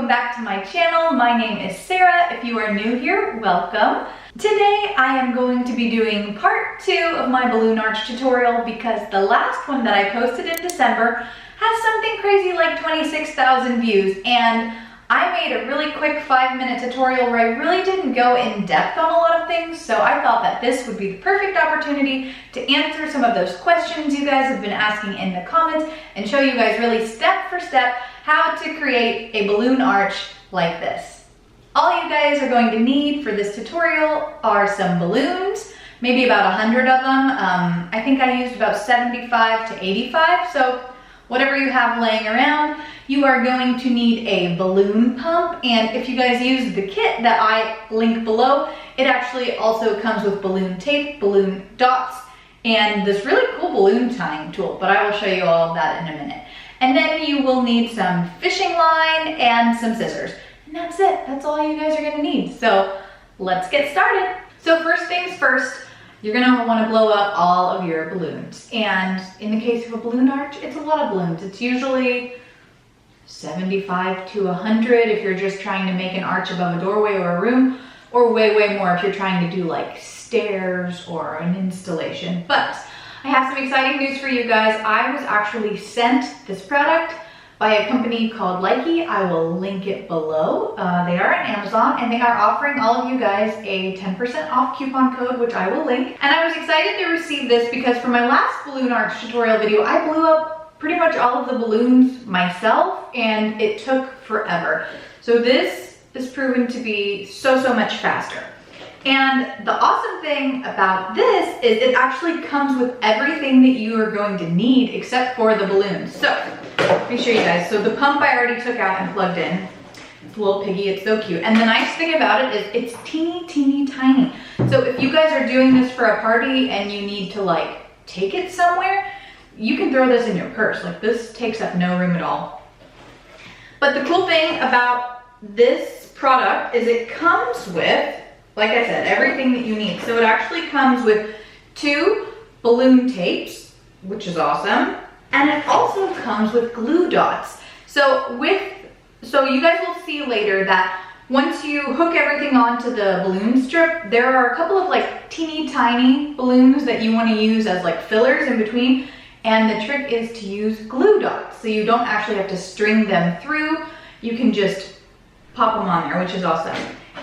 Back to my channel. My name is Sarah. If you are new here, welcome. Today I am going to be doing part 2 of my balloon arch tutorial because the last one that I posted in December has something crazy like 26,000 views, and I made a really quick 5-minute tutorial where I really didn't go in depth on a lot of things, so I thought that this would be the perfect opportunity to answer some of those questions you guys have been asking in the comments and show you guys really step for step how to create a balloon arch like this. All you guys are going to need for this tutorial are some balloons, maybe about 100 of them. I think I used about 75 to 85, so whatever you have laying around. You are going to need a balloon pump, and if you guys use the kit that I link below, it actually also comes with balloon tape, balloon dots, and this really cool balloon tying tool, but I will show you all of that in a minute. And then you will need some fishing line and some scissors. And that's it. That's all you guys are gonna need. So let's get started. So first things first, you're gonna wanna blow up all of your balloons. And in the case of a balloon arch, it's a lot of balloons. It's usually 75 to 100 if you're just trying to make an arch above a doorway or a room, or way, way more if you're trying to do like stairs or an installation. But I have some exciting news for you guys. I was actually sent this product by a company called Likey. I will link it below. They are on Amazon, and they are offering all of you guys a 10% off coupon code, which I will link. And I was excited to receive this because for my last balloon arch tutorial video, I blew up pretty much all of the balloons myself, and it took forever. So this is proven to be so much faster. And the awesome thing about this is it actually comes with everything that you are going to need except for the balloons. So let me show you guys. So the pump I already took out and plugged in. It's a little piggy, it's so cute. And the nice thing about it is it's teeny tiny. So if you guys are doing this for a party and you need to like take it somewhere, you can throw this in your purse. Like this takes up no room at all. But the cool thing about this product is it comes with, like I said, everything that you need. So it actually comes with 2 balloon tapes, which is awesome. And it also comes with glue dots. So you guys will see later that once you hook everything onto the balloon strip, there are a couple of like teeny tiny balloons that you want to use as like fillers in between. And the trick is to use glue dots. So you don't actually have to string them through. You can just pop them on there, which is awesome.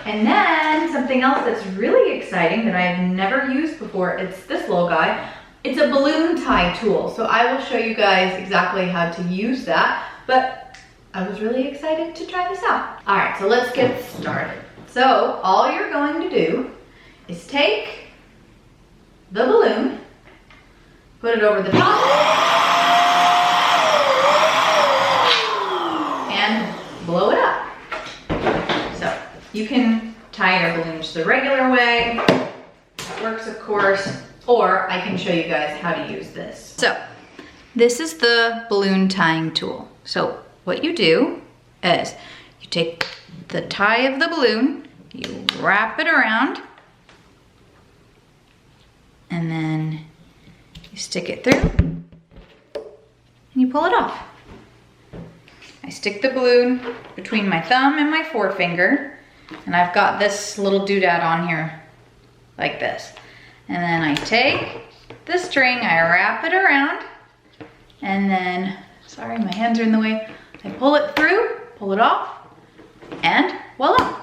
And then something else that's really exciting that I've never used before, it's this little guy. It's a balloon tie tool. So I will show you guys exactly how to use that, but I was really excited to try this out. All right, so let's get started. So all you're going to do is take the balloon, put it over the top, and blow it up. So you can tie your balloons the regular way. That works, of course, or I can show you guys how to use this. So this is the balloon tying tool. So what you do is you take the tie of the balloon, you wrap it around, and then you stick it through, and you pull it off. I stick the balloon between my thumb and my forefinger, and I've got this little doodad on here like this. And then I take the string, I wrap it around, and then, sorry, my hands are in the way, I pull it through, pull it off, and voila.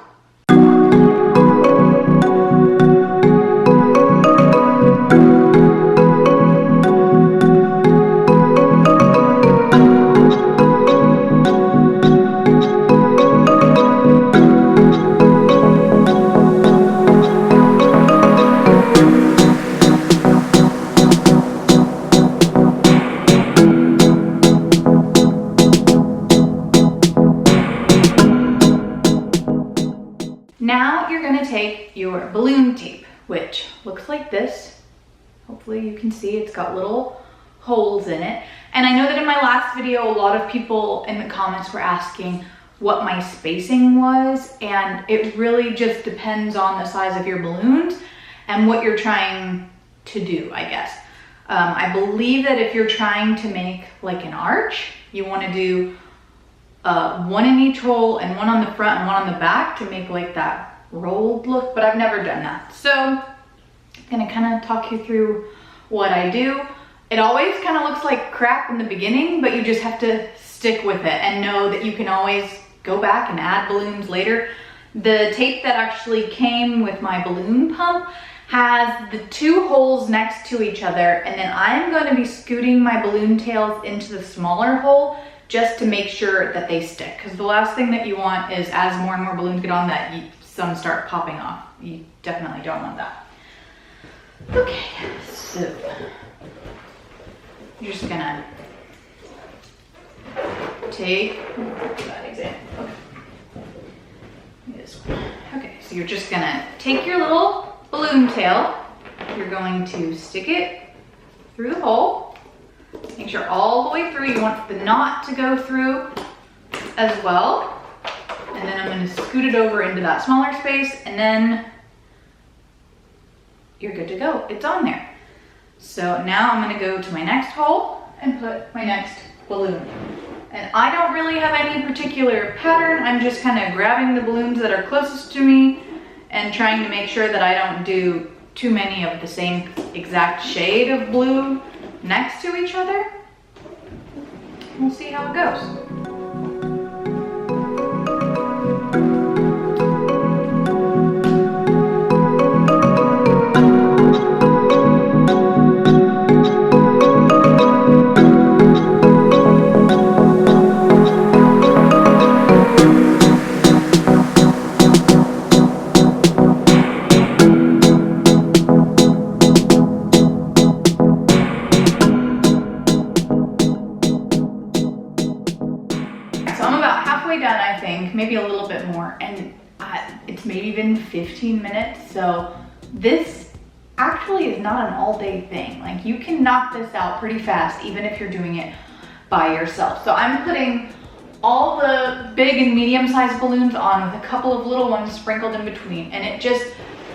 Now you're gonna take your balloon tape, which looks like this. Hopefully you can see it's got little holes in it. And I know that in my last video, a lot of people in the comments were asking what my spacing was, and it really just depends on the size of your balloons and what you're trying to do, I guess. I believe that if you're trying to make like an arch, you want to do one in each hole and one on the front and one on the back to make like that rolled look, but I've never done that. So I'm gonna kind of talk you through what I do. It always kind of looks like crap in the beginning, but you just have to stick with it and know that you can always go back and add balloons later. The tape that actually came with my balloon pump has the 2 holes next to each other, and then I'm going to be scooting my balloon tails into the smaller hole just to make sure that they stick, because the last thing that you want is, as more and more balloons get on, that some start popping off. You definitely don't want that. Okay, so you're just gonna take that example. Okay. This one. Okay, so you're just gonna take your little balloon tail. You're going to stick it through the hole. Make sure all the way through. You want the knot to go through as well. And then I'm going to scoot it over into that smaller space, and then you're good to go. It's on there. So now I'm going to go to my next hole and put my next balloon. And I don't really have any particular pattern. I'm just kind of grabbing the balloons that are closest to me and trying to make sure that I don't do too many of the same exact shade of blue next to each other. We'll see how it goes. Done, I think, maybe a little bit more, and it's maybe been 15 minutes, so this actually is not an all-day thing. Like, you can knock this out pretty fast even if you're doing it by yourself. So I'm putting all the big and medium-sized balloons on with a couple of little ones sprinkled in between, and it just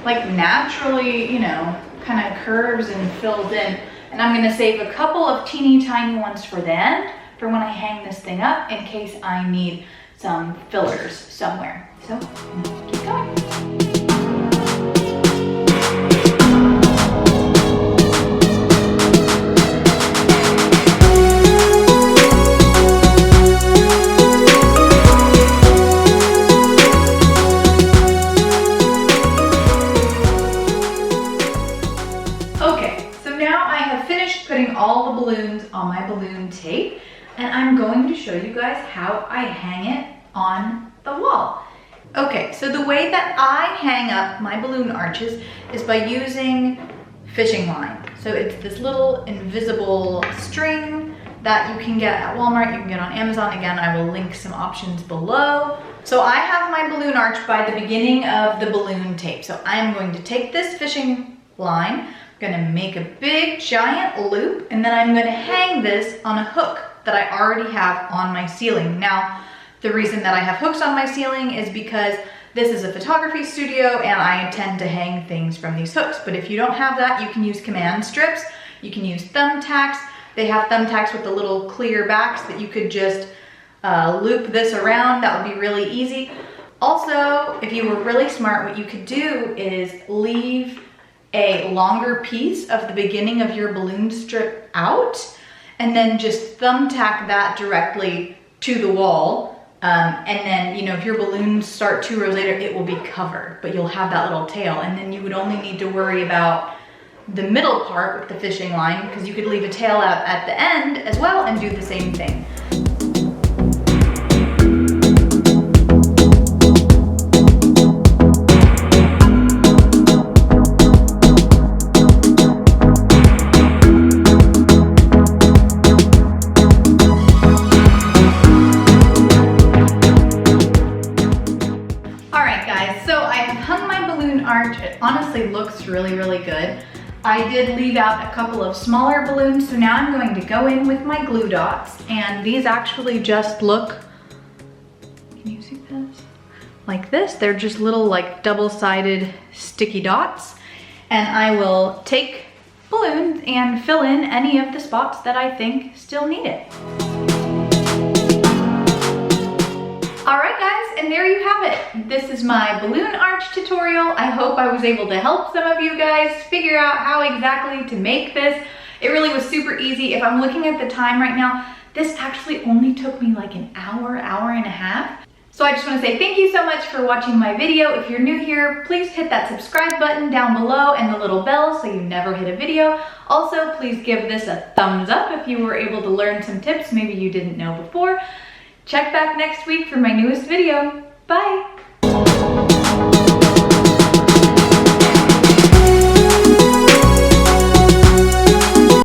like naturally, you know, kind of curves and fills in. And I'm going to save a couple of teeny tiny ones for the end, for when I hang this thing up, in case I need some fillers somewhere. So let's keep going. Okay, so now I have finished putting all the balloons on my balloon tape, and I'm going to show you guys how I hang it on the wall. Okay, so the way that I hang up my balloon arches is by using fishing line. So it's this little invisible string that you can get at Walmart, you can get on Amazon. Again, I will link some options below. So I have my balloon arch by the beginning of the balloon tape. So I'm going to take this fishing line, I'm gonna make a big giant loop, and then I'm gonna hang this on a hook that I already have on my ceiling. Now, the reason that I have hooks on my ceiling is because this is a photography studio and I tend to hang things from these hooks. But if you don't have that, you can use command strips, you can use thumbtacks. They have thumbtacks with the little clear backs that you could just loop this around. That would be really easy. Also, if you were really smart, what you could do is leave a longer piece of the beginning of your balloon strip out, and then just thumbtack that directly to the wall. And then, you know, if your balloons start 2 rows later, it will be covered, but you'll have that little tail. And then you would only need to worry about the middle part with the fishing line, because you could leave a tail out at the end as well and do the same thing. It honestly looks really, really good. I did leave out a couple of smaller balloons, so now I'm going to go in with my glue dots, and these actually just look, can you see this? Like this. They're just little like double-sided sticky dots, and I will take balloon balloons and fill in any of the spots that I think still need it. Alright guys, and there you have it. This is my balloon arch tutorial. I hope I was able to help some of you guys figure out how exactly to make this. It really was super easy. If I'm looking at the time right now, this actually only took me like an hour, hour and a half. So I just want to say thank you so much for watching my video. If you're new here, please hit that subscribe button down below and the little bell so you never hit a video. Also, please give this a thumbs up if you were able to learn some tips maybe you didn't know before. Check back next week for my newest video. Bye!